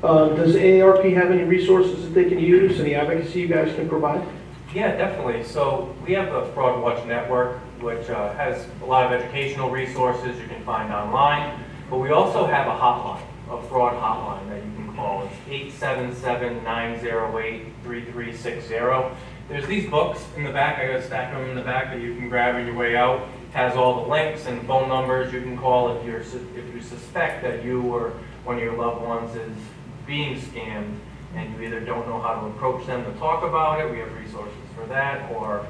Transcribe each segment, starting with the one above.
Does AARP have any resources that they can use, any advocacy you guys can provide? Yeah, definitely. So we have the Fraud Watch Network, which has a lot of educational resources you can find online. But we also have a hotline, a fraud hotline that you can call. It's 877-908-3360. There's these books in the back. I got a stack of them in the back that you can grab on your way out. It has all the links and phone numbers you can call if you suspect that you or one of your loved ones is being scammed and you either don't know how to approach them to talk about it. We have resources for that, or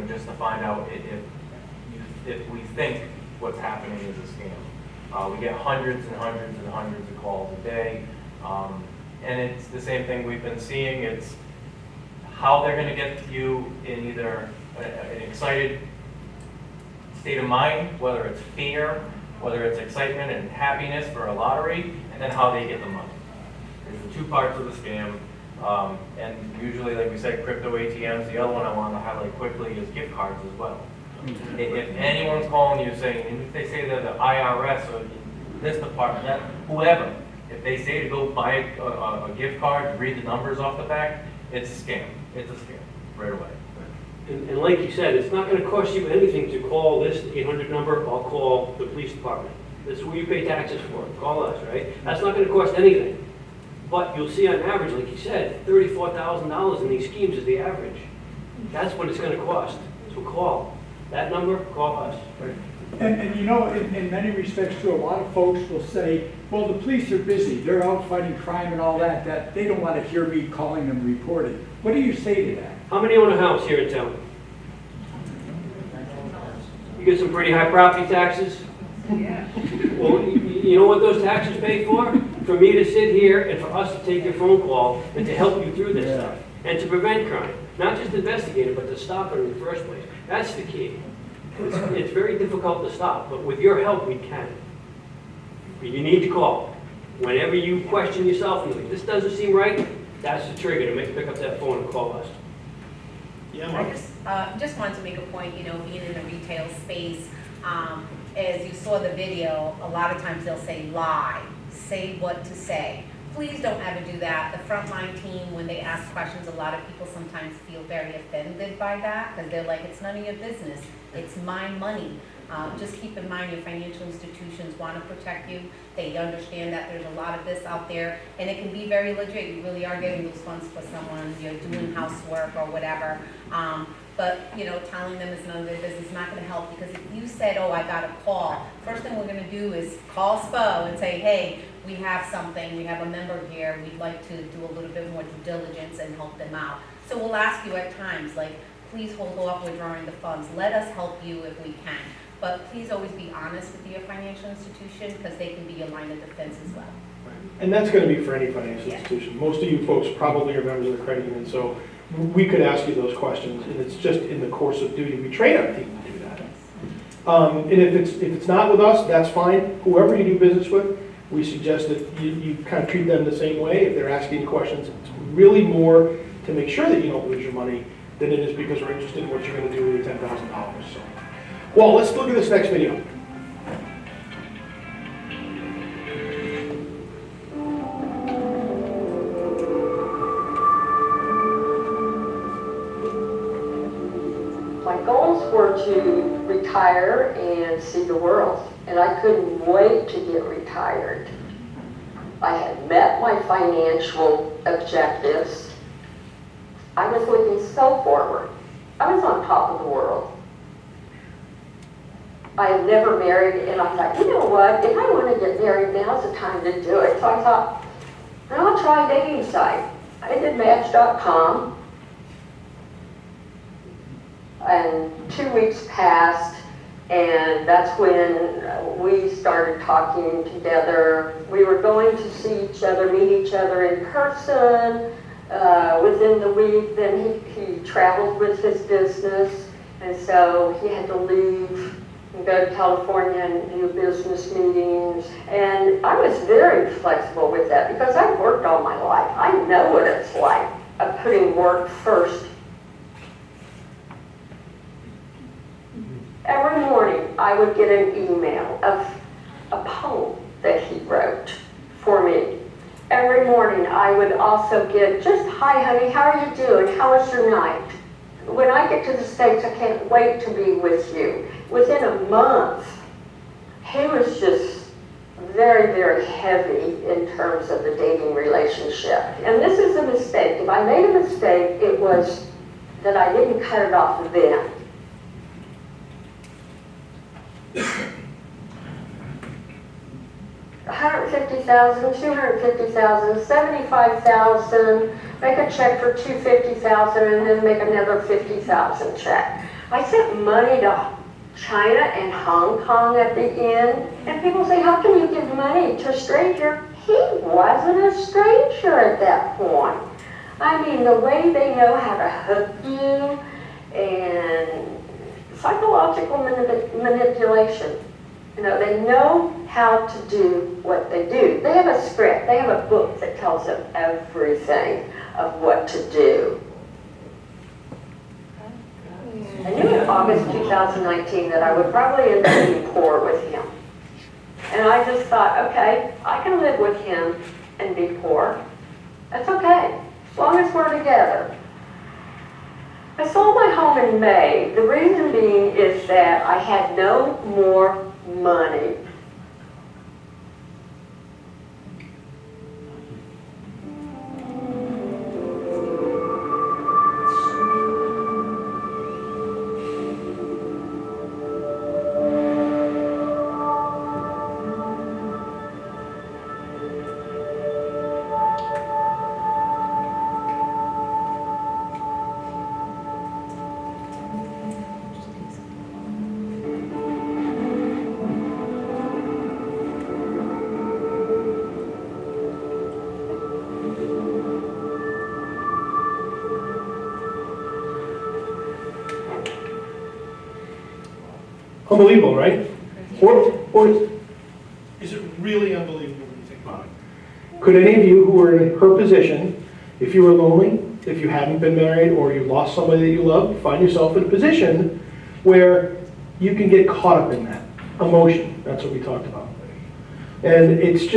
just to find out if we think what's happening is a scam. We get hundreds and hundreds and hundreds of calls a day, and it's the same thing we've been seeing. It's how they're going to get you in either an excited state of mind, whether it's fear, whether it's excitement and happiness for a lottery, and then how they get the money. There's the two parts of the scam, and usually, like we said, crypto ATMs. The other one I want to highlight quickly is gift cards as well. If anyone's calling you saying, and if they say they're the IRS or this department, that whoever, if they say to go buy a gift card, read the numbers off the back, it's a scam. It's a scam right away. And like you said, it's not going to cost you anything to call this 800 number or call the police department. This is where you pay taxes for. Call us, right? That's not going to cost anything. But you'll see on average, like you said, $34,000 in these schemes is the average. That's what it's going to cost. So call that number, call us. Right. And in many respects too, a lot of folks will say, well, the police are busy. They're out fighting crime and all that they don't want to hear me calling them reported. What do you say to that? How many own a house here in town? You get some pretty high property taxes? Yeah. Well, you know what those taxes pay for? For me to sit here and for us to take your phone call and to help you through this stuff. And to prevent crime. Not just investigate it, but to stop it in the first place. That's the key. It's very difficult to stop, but with your help, we can. But you need to call. Whenever you question yourself and you think, this doesn't seem right, that's the trigger to pick up that phone and call us. I just wanted to make a point, being in the retail space, as you saw the video, a lot of times they'll say lie, say what to say. Please don't ever do that. The frontline team, when they ask questions, a lot of people sometimes feel very offended by that because they're like, it's none of your business. It's my money. Just keep in mind your financial institutions want to protect you. They understand that there's a lot of this out there, and it can be very legit. You really are getting those funds for someone, you're doing housework or whatever. But telling them it's none of their business is not going to help, because if you said, oh, I got a call, first thing we're going to do is call SPO and say, hey, we have something, we have a member here, we'd like to do a little bit more due diligence and help them out. So we'll ask you at times, like, please hold off withdrawing the funds. Let us help you if we can. But please always be honest with your financial institution, because they can be your line of defense as well. And that's going to be for any financial institution. Most of you folks probably are members of the credit union, so we could ask you those questions, and it's just in the course of duty. We train our team to do that. And if it's not with us, that's fine. Whoever you do business with, we suggest that you kind of treat them the same way. If they're asking questions, it's really more to make sure that you don't lose your money than it is because we're interested in what you're going to do with your $10,000. So, well, let's look at this next video. My goals were to retire and see the world, and I couldn't wait to get retired. I had met my financial objectives. I was looking so forward. I was on top of the world. I had never married, and I thought, you know what, if I want to get married, now's the time to do it. So I thought, I'll try a dating site. I did Match.com. And 2 weeks passed, and that's when we started talking together. We were going to see each other, meet each other in person within the week. Then he traveled with his business, and so he had to leave and go to California and do business meetings. And I was very flexible with that because I've worked all my life. I know what it's like of putting work first. Every morning, I would get an email of a poem that he wrote for me. every morning I would also get just, hi honey, how are you doing? How was your night? When I get to the States, I can't wait to be with you. Within a month, he was just very, very heavy in terms of the dating relationship. And this is a mistake. If I made a mistake, it was that I didn't cut it off then. $150,000, $250,000, $75,000, make a check for $250,000, and then make another $50,000 check. I sent money to China and Hong Kong at the end, and people say, how can you give money to a stranger? He wasn't a stranger at that point. I mean, the way they know how to hook you and psychological manipulation. You know, they know how to do what they do. They have a script. They have a book that tells them everything of what to do. I knew in August 2019 that I would probably end up being poor with him. And I just thought, okay, I can live with him and be poor. That's okay, as long as we're together. I sold my home in May. The reason being is that I had no more money. Unbelievable, right? Or is it really unbelievable when you think about it? Could any of you who were in her position, if you were lonely, if you hadn't been married, or you lost somebody that you loved, find yourself in a position where you can get caught up in that emotion? That's what we talked about. And it's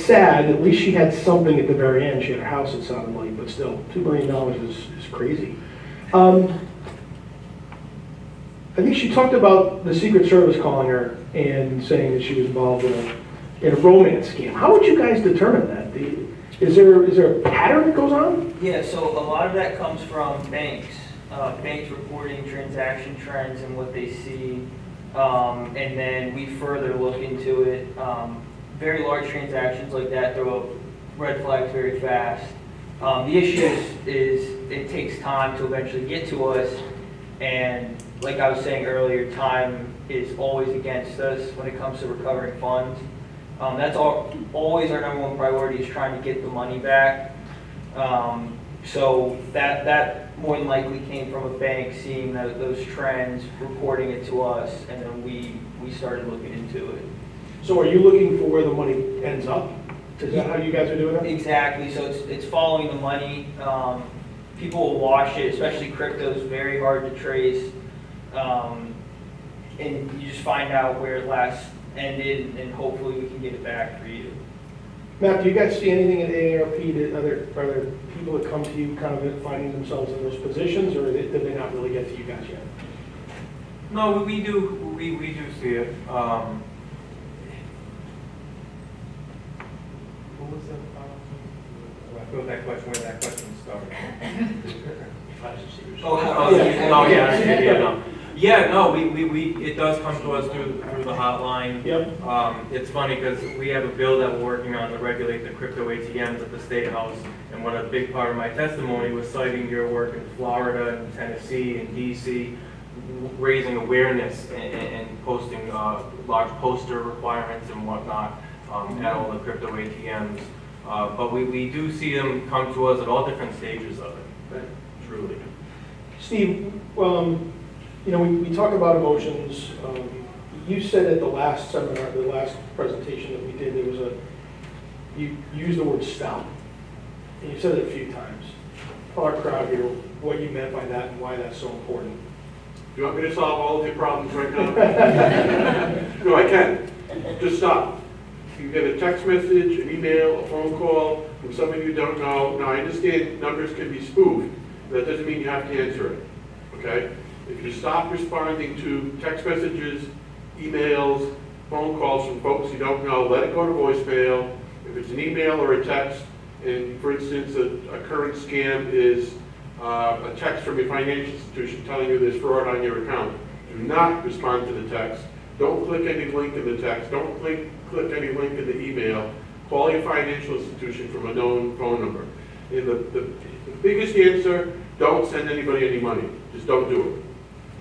sad. At least she had something at the very end. She had a house, it sounded like, but still, $2 million is crazy. I think she talked about the Secret Service calling her and saying that she was involved in a romance scam. How would you guys determine that? Is there a pattern that goes on? Yeah, so a lot of that comes from banks. Banks reporting transaction trends and what they see. And then we further look into it. Very large transactions like that throw up red flags very fast. The issue is it takes time to eventually get to us. And like I was saying earlier, time is always against us when it comes to recovering funds. That's always our number one priority, is trying to get the money back. So that more than likely came from a bank seeing those trends, reporting it to us, and then we started looking into it. So are you looking for where the money ends up? Is that how you guys are doing it? Exactly. So it's following the money. People will wash it, especially crypto is very hard to trace. And you just find out where it last ended, and hopefully we can get it back for you. Matt, do you guys see anything in AARP that are there people that come to you kind of finding themselves in those positions, or did they not really get to you guys yet? No, we do see it. What was that? I feel that question, where that question started. It does come to us through the hotline. Yep. It's funny because we have a bill that we're working on to regulate the crypto ATMs at the State House, and one a big part of my testimony was citing your work in Florida and Tennessee and DC, raising awareness and posting large poster requirements and whatnot at all the crypto ATMs. But we do see them come to us at all different stages of it, truly. Steve, we talk about emotions. You said at the last seminar, the last presentation that we did, you used the word stop. And you said it a few times. Tell our crowd here what you meant by that and why that's so important. Do you want me to solve all of your problems right now? No, I can. Just stop. you get a text message, an email, a phone call from somebody you don't know. Now, I understand numbers can be spoofed. That doesn't mean you have to answer it, okay? If you stop responding to text messages, emails, phone calls from folks you don't know, let it go to voicemail. If it's an email or a text, and for instance, a current scam is a text from your financial institution telling you there's fraud on your account, do not respond to the text. Don't click any link in the text. Don't click any link in the email. Call your financial institution from a known phone number. And the biggest answer, don't send anybody any money. Just don't do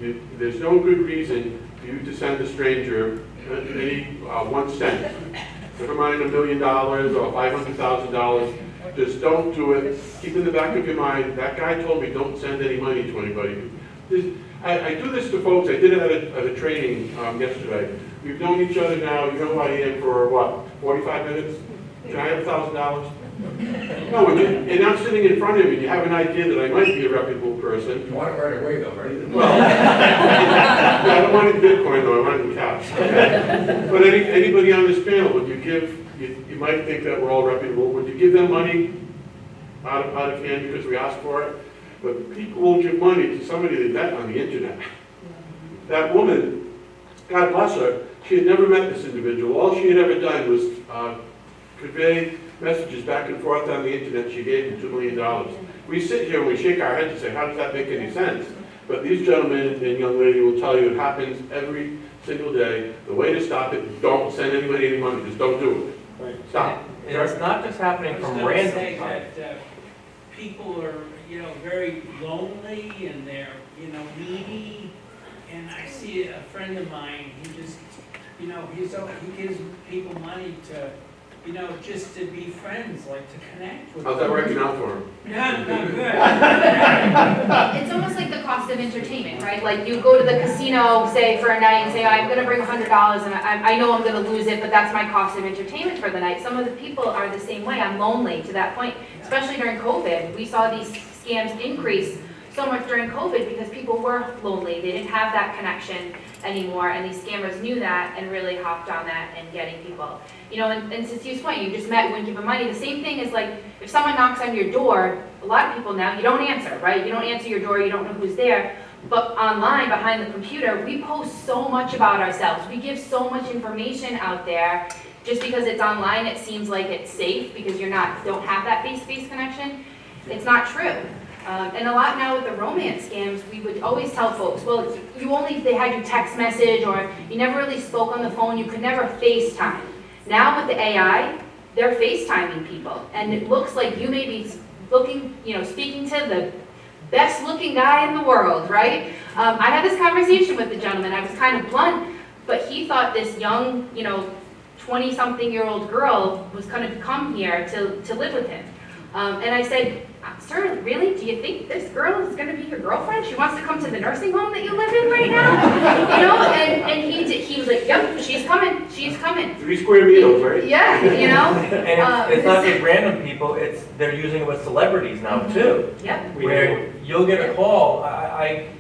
it. There's no good reason for you to send a stranger any 1 cent. Never mind $1 million or $500,000. Just don't do it. Keep in the back of your mind, that guy told me don't send any money to anybody. I do this to folks. I did it at a training yesterday. We've known each other now, you know who I am, for what, 45 minutes? Can I have $1,000? No, and I'm sitting in front of you, and you have an idea that I might be a reputable person. You want it right away, though, right? Well, yeah, I don't want it in Bitcoin, though. I want it in cash. Okay. But anybody on this panel, would you give? You might think that we're all reputable. Would you give them money out of hand because we asked for it? But people won't give money to somebody they met on the internet. That woman, God bless her, she had never met this individual. All she had ever done was convey messages back and forth on the internet. She gave him $2 million. We sit here and we shake our heads and say, how does that make any sense? But these gentlemen and young lady will tell you it happens every single day. The way to stop it, don't send anybody any money. Just don't do it. Right. Stop. And it's not just happening from random. Say that people are, very lonely and they're, needy. And I see a friend of mine, he just, he gives people money to, just to be friends, like to connect with them. How's that working out for him? Not good. It's almost like the cost of entertainment, right? Like you go to the casino, say for a night, and say, I'm going to bring $100 and I know I'm going to lose it, but that's my cost of entertainment for the night. Some of the people are the same way. I'm lonely to that point, especially during COVID. We saw these scams increase so much during COVID because people were lonely. They didn't have that connection anymore, and these scammers knew that and really hopped on that and getting people. And to Steve's point, you just met, you wouldn't give them money. The same thing is like, if someone knocks on your door, a lot of people now, you don't answer, right? You don't answer your door, you don't know who's there. But online, behind the computer, we post so much about ourselves. We give so much information out there. Just because it's online, it seems like it's safe because don't have that face-to-face connection. It's not true. And a lot now with the romance scams, we would always tell folks, well, they had you text message or you never really spoke on the phone, you could never FaceTime. Now with the AI, they're FaceTiming people, and it looks like you may be speaking to the best looking guy in the world, right? I had this conversation with the gentleman, I was kind of blunt, but he thought this young, 20-something-year-old girl was going to come here to live with him. And I said, sir, really? Do you think this girl is going to be your girlfriend? She wants to come to the nursing home that you live in right now? And he was like, yep, she's coming. 3 square meters, right? Yeah, And it's not just random people, they're using it with celebrities now too. Yep. Where you'll get a call,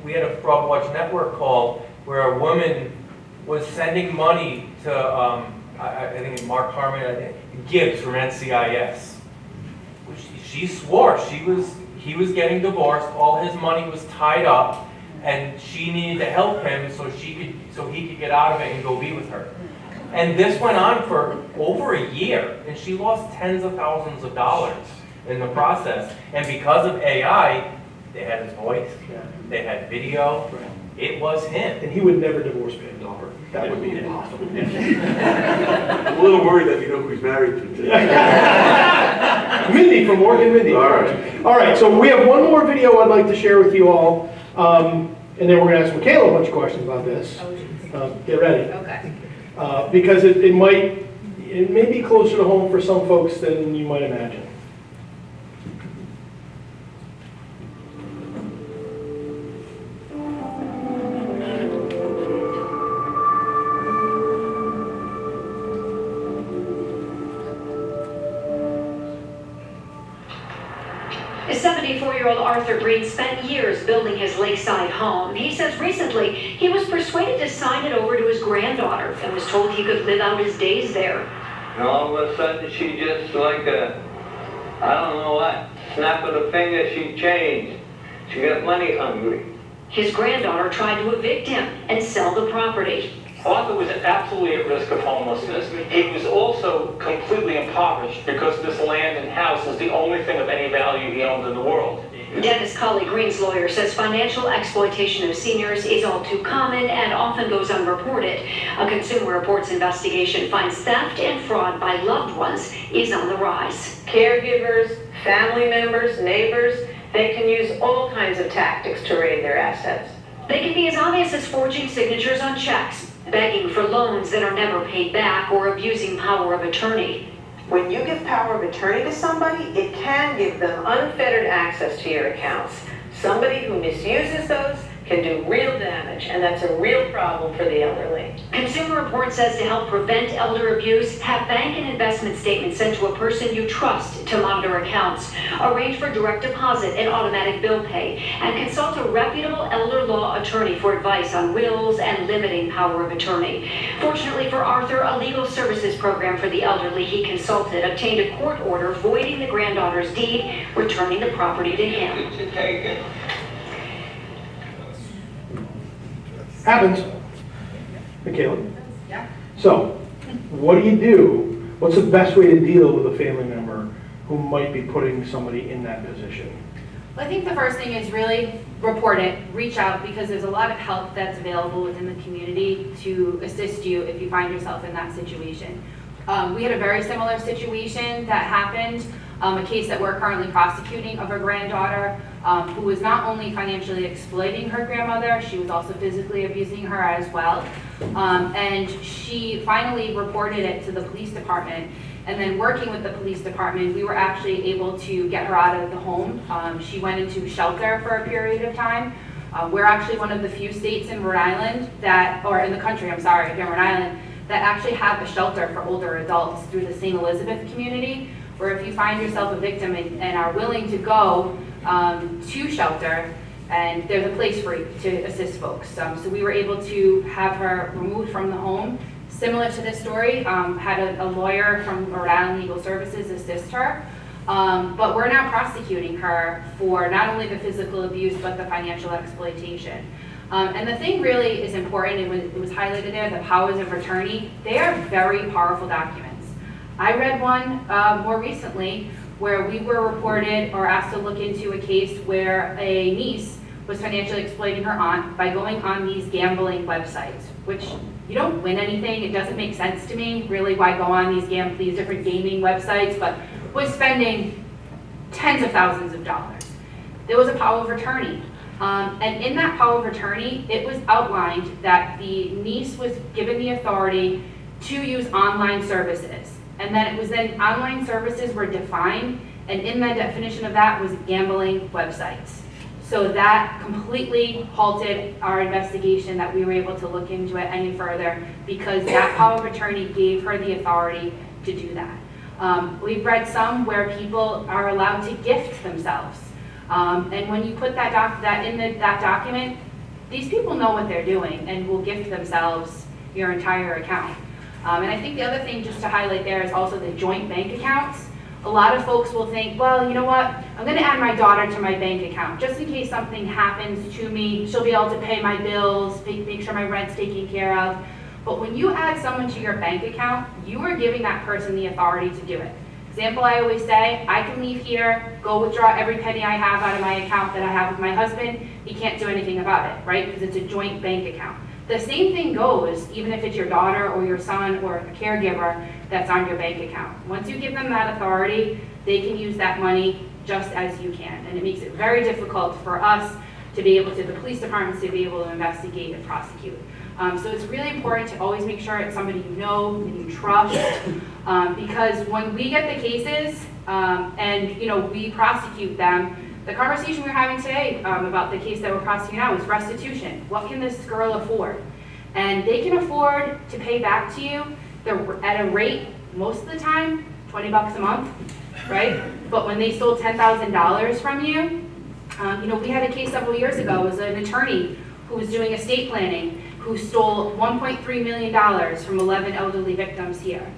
we had a Fraud Watch Network call where a woman was sending money to, I think Mark Harmon, Gibbs from NCIS. She swore he was getting divorced, all his money was tied up, and she needed to help him so he could get out of it and go be with her. And this went on for over a year, and she lost tens of thousands of dollars in the process. And because of AI, they had his voice, they had video, it was him. And he would never divorce me, daughter. That would be impossible. I'm a little worried that you know who he's married to today. Mindy from Morgan Mindy. All right. All right, so we have one more video I'd like to share with you all. And then we're going to ask Michaela a bunch of questions about this. Get ready. Okay. Because it may be closer to home for some folks than you might imagine. A 74-year-old Arthur Green spent years building his lakeside home. He says recently he was persuaded to sign it over to his granddaughter and was told he could live out his days there. And all of a sudden, she just like a, I don't know what, snap of the finger, she changed. She got money hungry. His granddaughter tried to evict him and sell the property. Arthur was absolutely at risk of homelessness. He was also completely impoverished because this land and house is the only thing of any value he owned in the world. Dennis Colley Green's lawyer says financial exploitation of seniors is all too common and often goes unreported. A Consumer Reports investigation finds theft and fraud by loved ones is on the rise. Caregivers, family members, neighbors, they can use all kinds of tactics to raid their assets. They can be as obvious as forging signatures on checks, begging for loans that are never paid back, or abusing power of attorney. When you give power of attorney to somebody, it can give them unfettered access to your accounts. Somebody who misuses those can do real damage, and that's a real problem for the elderly. Consumer Reports says to help prevent elder abuse, have bank and investment statements sent to a person you trust to monitor accounts, arrange for direct deposit and automatic bill pay, and consult a reputable elder law attorney for advice on wills and limiting power of attorney. Fortunately for Arthur, a legal services program for the elderly he consulted obtained a court order voiding the granddaughter's deed, returning the property to him. Did you take it? Happens. Michaela? Yeah. So, what do you do? What's the best way to deal with a family member who might be putting somebody in that position? Well, I think the first thing is really report it, reach out, because there's a lot of help that's available within the community to assist you if you find yourself in that situation. We had a very similar situation that happened, a case that we're currently prosecuting of a granddaughter who was not only financially exploiting her grandmother, she was also physically abusing her as well. And she finally reported it to the police department. And then working with the police department, we were actually able to get her out of the home. She went into shelter for a period of time. We're actually one of the few states in Rhode Island that, or in the country, I'm sorry, in Rhode Island, that actually have a shelter for older adults through the St. Elizabeth community, where if you find yourself a victim and are willing to go to shelter, and there's a place for you to assist folks. So we were able to have her removed from the home. Similar to this story, had a lawyer from Rhode Island Legal Services assist her, but we're now prosecuting her for not only the physical abuse, but the financial exploitation. And the thing really is important, and it was highlighted there, the powers of attorney. They are very powerful documents. I read one more recently where we were reported or asked to look into a case where a niece was financially exploiting her aunt by going on these gambling websites, which you don't win anything. It doesn't make sense to me, really, why go on these different gaming websites, but was spending tens of thousands of dollars. There was a power of attorney. And in that power of attorney, it was outlined that the niece was given the authority to use online services. And then online services were defined, and in the definition of that was gambling websites. So that completely halted our investigation, that we were able to look into it any further, because that power of attorney gave her the authority to do that. We've read some where people are allowed to gift themselves. And when you put that document, these people know what they're doing and will gift themselves your entire account. And I think the other thing just to highlight there is also the joint bank accounts. A lot of folks will think, well, you know what, I'm gonna add my daughter to my bank account. Just in case something happens to me, she'll be able to pay my bills, make sure my rent's taken care of. But when you add someone to your bank account, you are giving that person the authority to do it. Example I always say, I can leave here, go withdraw every penny I have out of my account that I have with my husband. He can't do anything about it, right? Because it's a joint bank account. The same thing goes, even if it's your daughter or your son or a caregiver that's on your bank account. Once you give them that authority, they can use that money just as you can. And it makes it very difficult for us to be able to, the police departments to be able to investigate and prosecute. So it's really important to always make sure it's somebody you know and you trust, because when we get the cases and we prosecute them, the conversation we're having today about the case that we're prosecuting now is restitution. What can this girl afford? And they can afford to pay back to you at a rate, most of the time, $20 a month, right? But when they stole $10,000 from you, we had a case several years ago. It was an attorney who was doing estate planning who stole $1.3 million from 11 elderly victims here.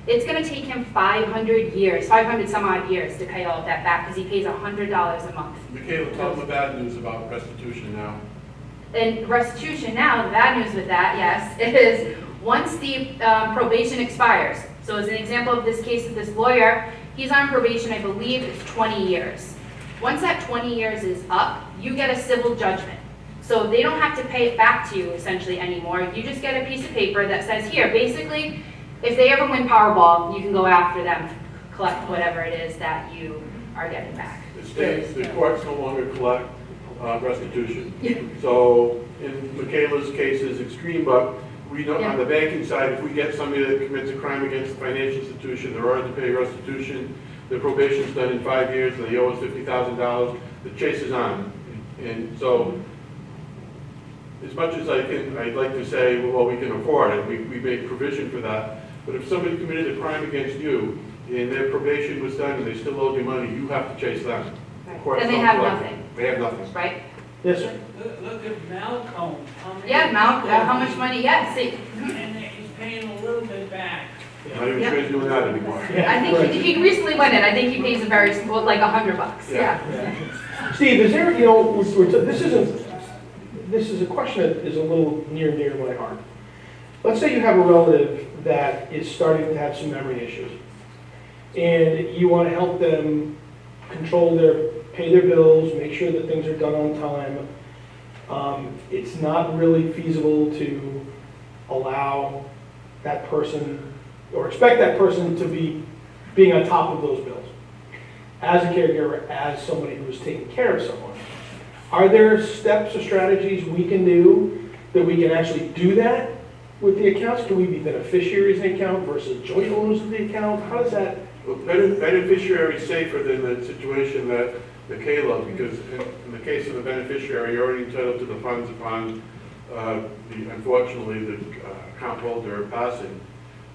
It's gonna take him 500 years, 500 some odd years to pay all of that back, because he pays $100 a month. Michaela, tell them the bad news about restitution now. And restitution now, the bad news with that, yes, is once the probation expires, so as an example of this case of this lawyer, he's on probation, I believe it's 20 years. Once that 20 years is up, you get a civil judgment. So they don't have to pay it back to you essentially anymore. You just get a piece of paper that says, here, basically, if they ever win Powerball, you can go after them, collect whatever it is that you are getting back. The courts no longer collect restitution. So in Michaela's case is extreme, but we don't, on the banking side, if we get somebody that commits a crime against a financial institution, they're ordered to pay restitution, the probation's done in 5 years, and they owe us $50,000, the chase is on. And so, as much as I'd like to say, well, we can afford it, we make provision for that, but if somebody committed a crime against you, and their probation was done, and they still owe you money, you have to chase them. Right. Then they have nothing. They have nothing. Right? Yes, sir. Look at Malcolm. Yeah, how much money, yeah, see. And he's paying a little bit back. Not even sure he's doing that anymore. I think he recently went in, I think he pays a very small, like $100, yeah. Steve, is there, this is a question that is a little near and dear to my heart. Let's say you have a relative that is starting to have some memory issues, and you want to help them pay their bills, make sure that things are done on time. It's not really feasible to allow that person, or expect that person to be being on top of those bills. As a caregiver, as somebody who's taking care of someone. Are there steps or strategies we can do that we can actually do that with the accounts? Can we be beneficiaries of the account versus joint owners of the account? How does that? Well, beneficiary is safer than the situation that Michaela, because in the case of the beneficiary, you're already entitled to the funds upon, unfortunately, the account holder passing.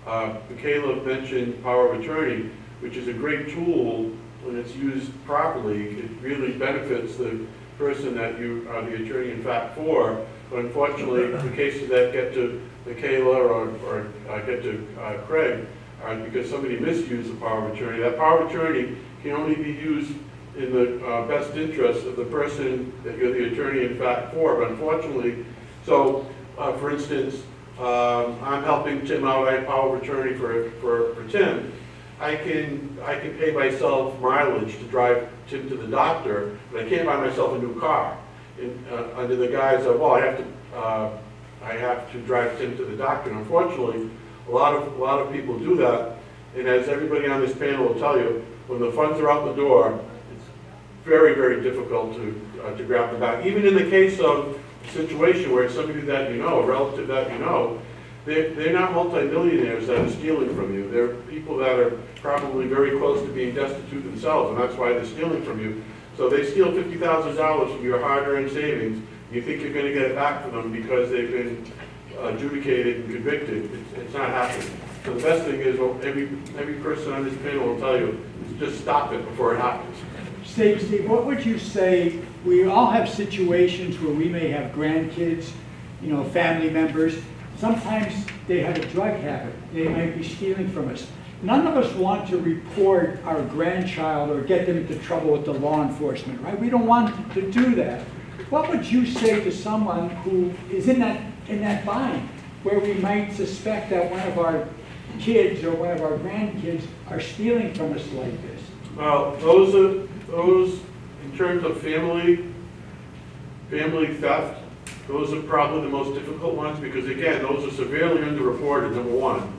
Michaela mentioned power of attorney, which is a great tool when it's used properly. It really benefits the person that you are the attorney in fact for. But unfortunately, the cases that get to Michaela or get to Craig are because somebody misused the power of attorney. That power of attorney can only be used in the best interest of the person that you're the attorney in fact for. But unfortunately, so for instance, I'm helping Tim out. I have power of attorney for Tim. I can pay myself mileage to drive Tim to the doctor, but I can't buy myself a new car. Under the guise of, well, I have to drive Tim to the doctor. And unfortunately, a lot of people do that. And as everybody on this panel will tell you, when the funds are out the door, it's very, very difficult to grab them back. Even in the case of a situation where it's somebody that you know, a relative that you know, they're not multimillionaires that are stealing from you. They're people that are probably very close to being destitute themselves, and that's why they're stealing from you. So they steal $50,000 from your hard-earned savings. You think you're going to get it back from them because they've been adjudicated and convicted. It's not happening. So the best thing is, well, every person on this panel will tell you, is just stop it before it happens. Steve, what would you say? We all have situations where we may have grandkids, family members. Sometimes they have a drug habit. They might be stealing from us. None of us want to report our grandchild or get them into trouble with the law enforcement, right? We don't want to do that. What would you say to someone who is in that bind where we might suspect that one of our kids or one of our grandkids are stealing from us like this? Well, those in terms of family theft, those are probably the most difficult ones because, again, those are severely underreported, number one.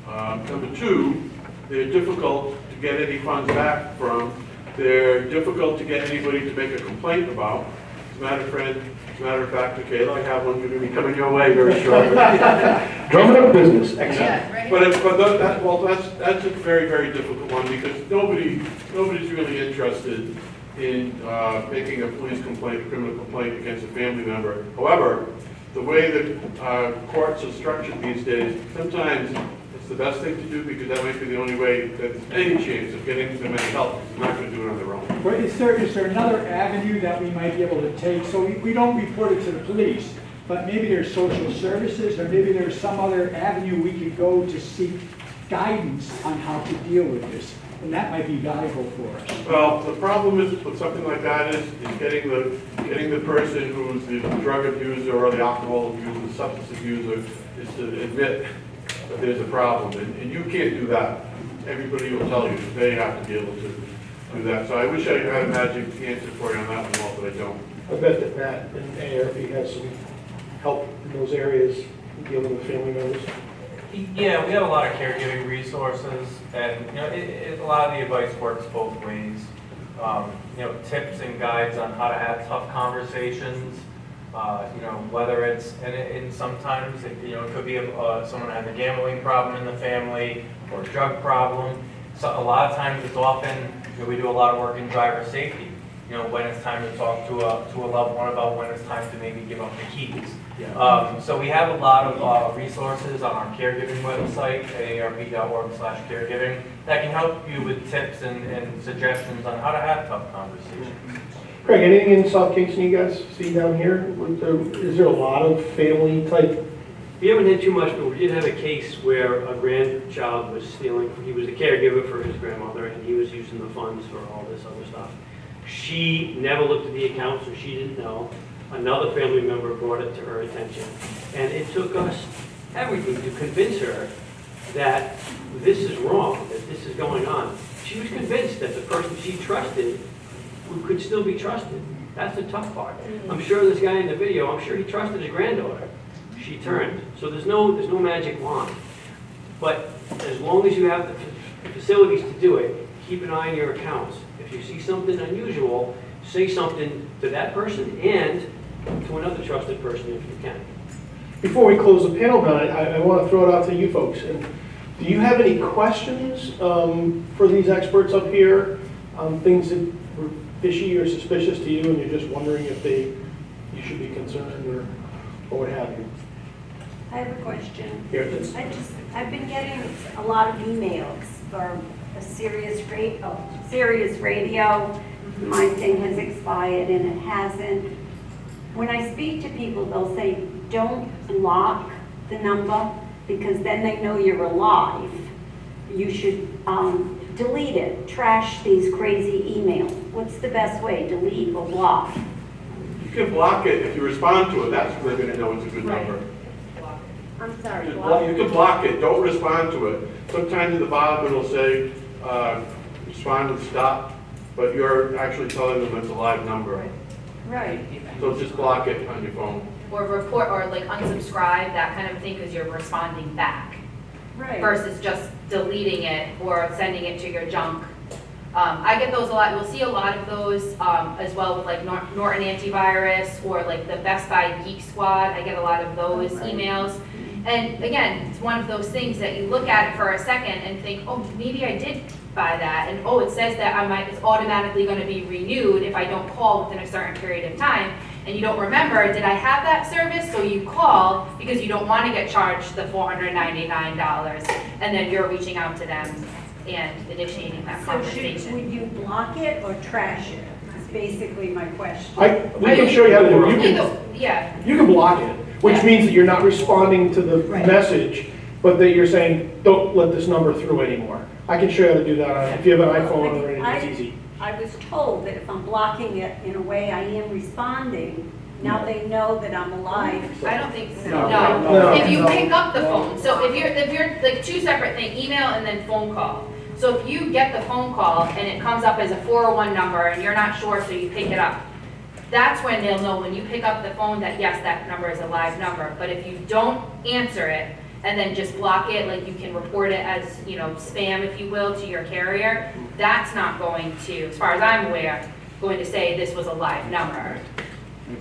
Number two, they're difficult to get any funds back from. They're difficult to get anybody to make a complaint about. As a matter of fact, Michaela, I have one going to be coming your way very shortly. Drumming up business, excellent. Right. But that's a very, very difficult one because nobody's really interested in making a police complaint, a criminal complaint against a family member. However, the way that courts are structured these days, sometimes it's the best thing to do because that might be the only way that there's any chance of getting them any help. They're not going to do it on their own. Well, is there another avenue that we might be able to take? So we don't report it to the police, but maybe there's social services or maybe there's some other avenue we could go to seek guidance on how to deal with this, and that might be valuable for us. Well, the problem is with something like that is getting the person who's the drug abuser or the alcohol abuser, the substance abuser, is to admit that there's a problem, and you can't do that. Everybody will tell you that they have to be able to do that. So I wish I had a magic answer for you on that one, Walt, but I don't. I bet that Matt and ARP has some help in those areas, dealing with family members. Yeah, we have a lot of caregiving resources, and a lot of the advice works both ways. Tips and guides on how to have tough conversations. Whether it's and sometimes it could be someone has a gambling problem in the family or a drug problem. So a lot of times it's often we do a lot of work in driver safety. When it's time to talk to a loved one about when it's time to maybe give up the keys. So we have a lot of resources on our caregiving website, aarp.org/caregiving, that can help you with tips and suggestions on how to have tough conversations. Craig, anything in South Kingston you guys see down here? Is there a lot of family type? We haven't had too much, but we did have a case where a grandchild was stealing. He was a caregiver for his grandmother, and he was using the funds for all this other stuff. She never looked at the account, so she didn't know. Another family member brought it to her attention. And it took us everything to convince her that this is wrong, that this is going on. She was convinced that the person she trusted could still be trusted. That's the tough part. I'm sure this guy in the video, I'm sure he trusted his granddaughter. She turned. So there's no magic wand. But as long as you have the facilities to do it, keep an eye on your accounts. If you see something unusual, say something to that person and to another trusted person if you can. Before we close the panel, Matt, I want to throw it out to you folks. And do you have any questions for these experts up here? Things that were fishy or suspicious to you and you're just wondering if you should be concerned or what have you? I have a question. Here it is. I've been getting a lot of emails for a Sirius radio. My thing has expired and it hasn't. When I speak to people, they'll say, don't block the number because then they know you're alive. You should delete it, trash these crazy emails. What's the best way, delete or block? You can block it if you respond to it. That's when they're going to know it's a good number. I'm sorry, You block? can block it. Don't respond to it. Sometimes at the bottom it'll say respond with stop, but you're actually telling them it's a live number. Right. So just block it on your phone. Or report, or like unsubscribe, that kind of thing, because you're responding back. Right. Versus just deleting it or sending it to your junk. I get those a lot. We'll see a lot of those as well with like Norton Antivirus or like the Best Buy Geek Squad. I get a lot of those emails. And again, it's one of those things that you look at it for a second and think, oh, maybe I did buy that. And oh, it says that it's automatically going to be renewed if I don't call within a certain period of time. And you don't remember, did I have that service? So you call because you don't want to get charged the $499, and then you're reaching out to them and initiating that conversation. Would you block it or trash it? Is basically my question. We can show you how to do it. Yeah. You can block it, which means that you're not responding to the message, but that you're saying, don't let this number through anymore. I can show you how to do that if you have an iPhone or anything, it's easy. I was told that if I'm blocking it in a way I am responding, now they know that I'm alive. I don't think so. No. If you pick up the phone, so if you're like two separate things, email and then phone call. So if you get the phone call and it comes up as a 401 number and you're not sure, so you pick it up, that's when they'll know when you pick up the phone that yes, that number is a live number. But if you don't answer it and then just block it, like you can report it as, spam, if you will, to your carrier, that's not going to, as far as I'm aware, going to say this was a live number.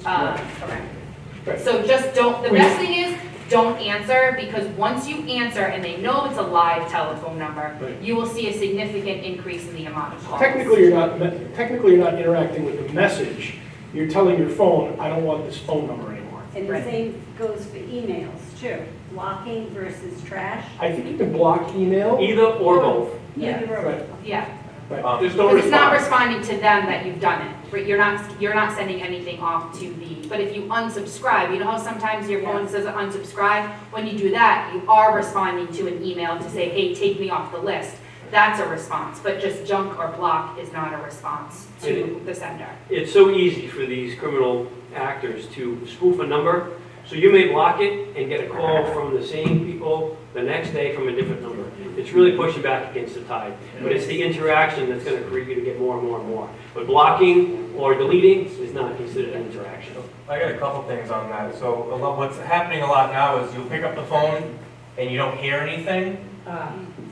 Correct. So just don't, the best thing is, don't answer, because once you answer and they know it's a live telephone number, you will see a significant increase in the amount of calls. Technically, you're not interacting with the message. You're telling your phone, I don't want this phone number anymore. And the same goes for emails too. Blocking versus trash. I think you can block email. Either or both. Yeah. Right. Yeah. Just don't Because it's not respond. responding to them that you've done it, right? You're not sending anything off to the, but if you unsubscribe, you know how sometimes your phone says unsubscribe? When you do that, you are responding to an email to say, hey, take me off the list. That's a response, but just junk or block is not a response to the sender. It's so easy for these criminal actors to spoof a number, so you may block it and get a call from the same people the next day from a different number. It's really pushing back against the tide, but it's the interaction that's going to create you to get more and more and more. But blocking or deleting is not considered an interaction. I got a couple things on that. So what's happening a lot now is you'll pick up the phone and you don't hear anything.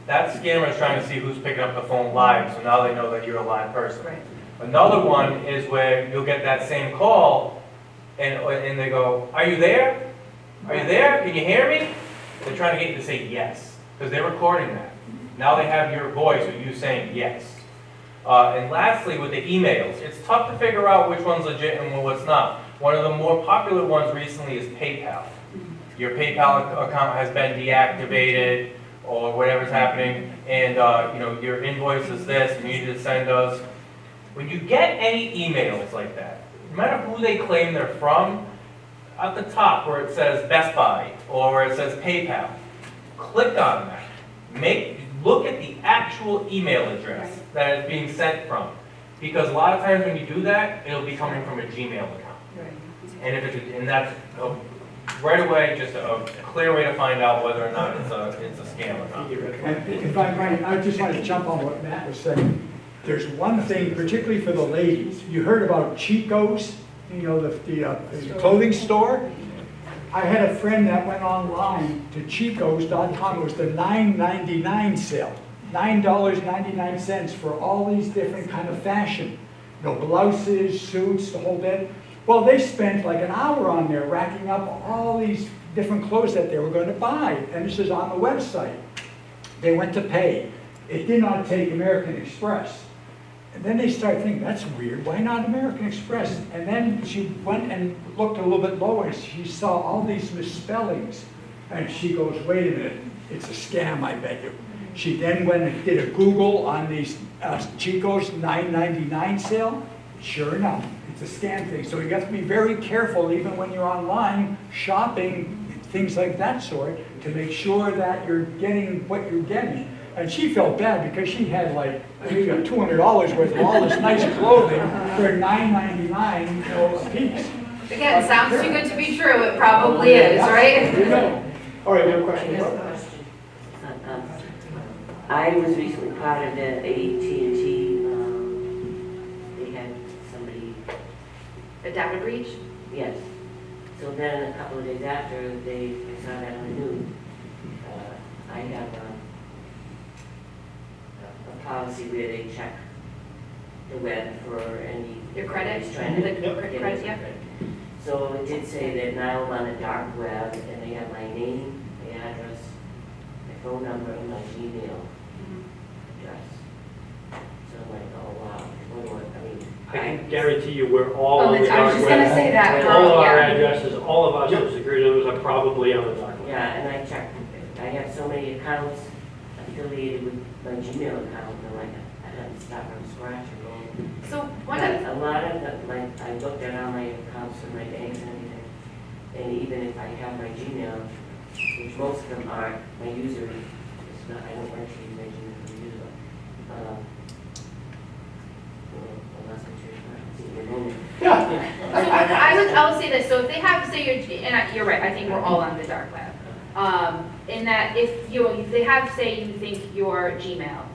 That scammer is trying to see who's picking up the phone live, so now they know that you're a live person. Right. Another one is where you'll get that same call and they go, are you there? Are you there? Can you hear me? They're trying to get you to say yes, because they're recording that. Now they have your voice with you saying yes. And lastly, with the emails, it's tough to figure out which one's legit and what's not. One of the more popular ones recently is PayPal. Your PayPal account has been deactivated or whatever's happening, and your invoice is this, and you need to send us. When you get any emails like that, no matter who they claim they're from, at the top where it says Best Buy or where it says PayPal, click on that. Look at the actual email address that it's being sent from. Because a lot of times when you do that, it'll be coming from a Gmail account. And that's right away just a clear way to find out whether or not it's a scam or not. And if I might, I just want to jump on what Matt was saying. There's one thing, particularly for the ladies. You heard about Chico's, the clothing store? I had a friend that went online to chicos.com. It was the $9.99 sale. $9.99 for all these different kind of fashion. Blouses, suits, the whole bit. Well, they spent like an hour on there racking up all these different clothes that they were going to buy. And this is on the website. They went to pay. It did not take American Express. And then they started thinking, that's weird, why not American Express? And then she went and looked a little bit lower, and she saw all these misspellings. And she goes, wait a minute, it's a scam, I bet you. She then went and did a Google on these Chico's $9.99 sale. Sure enough, it's a scam thing. So you have to be very careful, even when you're online shopping, things like that sort, to make sure that you're getting what you're getting. And she felt bad because she had like $200 worth of all this nice clothing for $9.99 a piece. Again, sounds too good to be true, it probably is, right? All right, we have a question. I was recently part of the AT&T, they had somebody... A data breach? Yes. So then a couple of days after, I saw that on the news. I have a policy where they check the web for any... Your credit? Credit, yeah. So it did say that now I'm on the dark web, and they have my name, my address, my phone number, and my Gmail address. So I'm like, oh wow, I can guarantee you we're all Oh, on the I was dark just gonna web. say that. All of our Yeah. addresses, all of our social security numbers are probably on the dark web. yeah, and I checked. I have so many accounts affiliated with my Gmail account, and I'm like, I have to start from scratch and go. So one But of a lot of the, like, I looked at all my accounts and my banks and everything, and even if I have my Gmail, which most of them aren't, my user is not, I don't like to use my Gmail for the user. Unless I change my moment. So I would say this, so if they have, say you're right, I think we're all on the dark web. In that if they have, say you think your Gmail,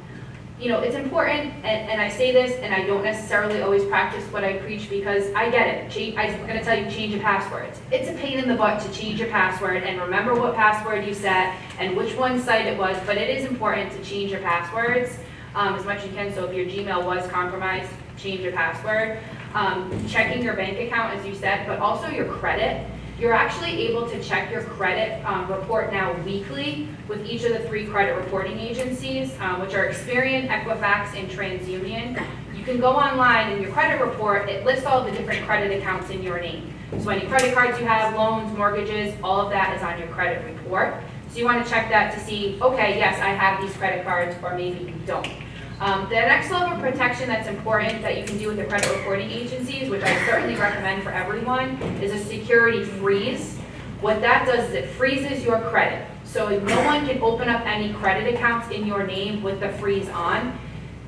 it's important, and I say this, and I don't necessarily always practice what I preach because I get it. I'm gonna tell you, change your passwords. It's a pain in the butt to change your password and remember what password you set and which one site it was, but it is important to change your passwords as much as you can. So if your Gmail was compromised, change your password. Checking your bank account, as you said, but also your credit. You're actually able to check your credit report now weekly with each of the 3 credit reporting agencies, which are Experian, Equifax, and TransUnion. You can go online and your credit report, it lists all the different credit accounts in your name. So any credit cards you have, loans, mortgages, all of that is on your credit report. So you want to check that to see, okay, yes, I have these credit cards, or maybe you don't. The next level of protection that's important that you can do with the credit reporting agencies, which I certainly recommend for everyone, is a security freeze. What that does is it freezes your credit. So no one can open up any credit accounts in your name with the freeze on.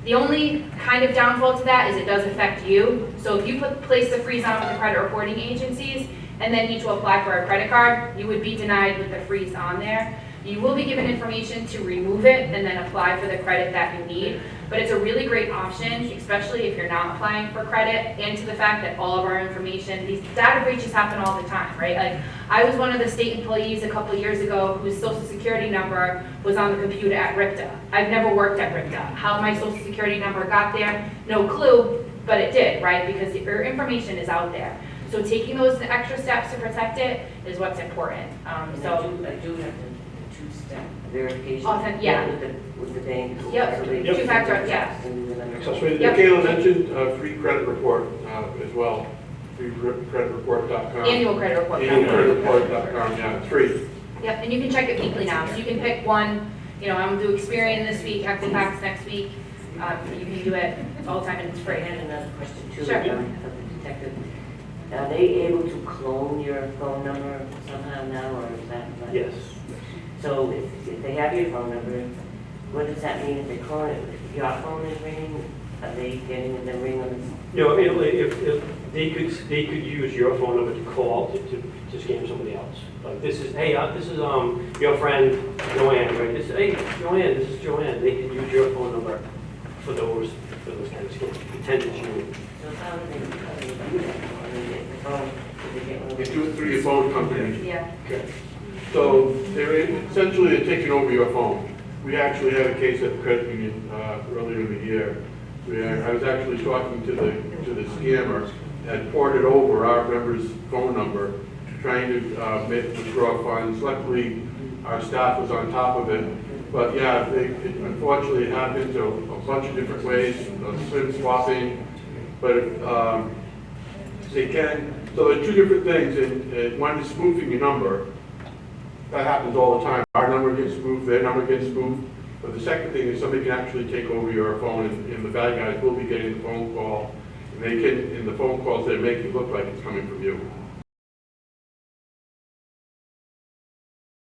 The only kind of downfall to that is it does affect you. So if you place the freeze on with the credit reporting agencies and then need to apply for a credit card, you would be denied with the freeze on there. You will be given information to remove it and then apply for the credit that you need. But it's a really great option, especially if you're not applying for credit, and to the fact that all of our information, these data breaches happen all the time, right? Like, I was one of the state employees a couple of years ago whose social security number was on the computer at RIPTA. I've never worked at RIPTA. How my social security number got there, no clue, but it did, right? Because your information is out there. So taking those extra steps to protect it is what's important. And I do have the two-step verification. Yeah. With the bank. Yep. So they- Two-factor, yeah. Yep. Kayla mentioned free credit report as well, freecreditreport.com. Annual credit report. Annualcreditreport.com, yeah, it's free. Yep, and you can check it weekly now, so you can pick one, you know, I'm gonna do Experian this week, Equifax next week. You can do it all the time and it's I free. had another question too, Sure. of the detective. Are they able to clone your phone number somehow now, or is that like? Yes. So if they have your phone number, what does that mean if they clone it? If your phone is ringing, are they getting the ring on the? You know, if they could use your phone number to call to scam somebody else. Like this is, hey, this is your friend Joanne, right? This, hey, Joanne, this is Joanne. They can use your phone number for those kind of scams. Pretend it's you. So how do they do that? When they get the phone, do they get one of You those? do it through your phone company. Yeah. Okay. So they're taking over your phone. We actually had a case at the credit union earlier in the year. I was actually talking to the scammer, had ported over our member's phone number, trying to withdraw funds. Luckily, our staff was on top of it. But yeah, unfortunately, it happens a bunch of different ways, SIM swapping. But they can, so there are two different things. And one is spoofing your number. That happens all the time. Our number gets spoofed, their number gets spoofed. But the second thing is somebody can actually take over your phone, and the bad guys will be getting the phone call. And they can, in the phone calls, they make it look like it's coming from you.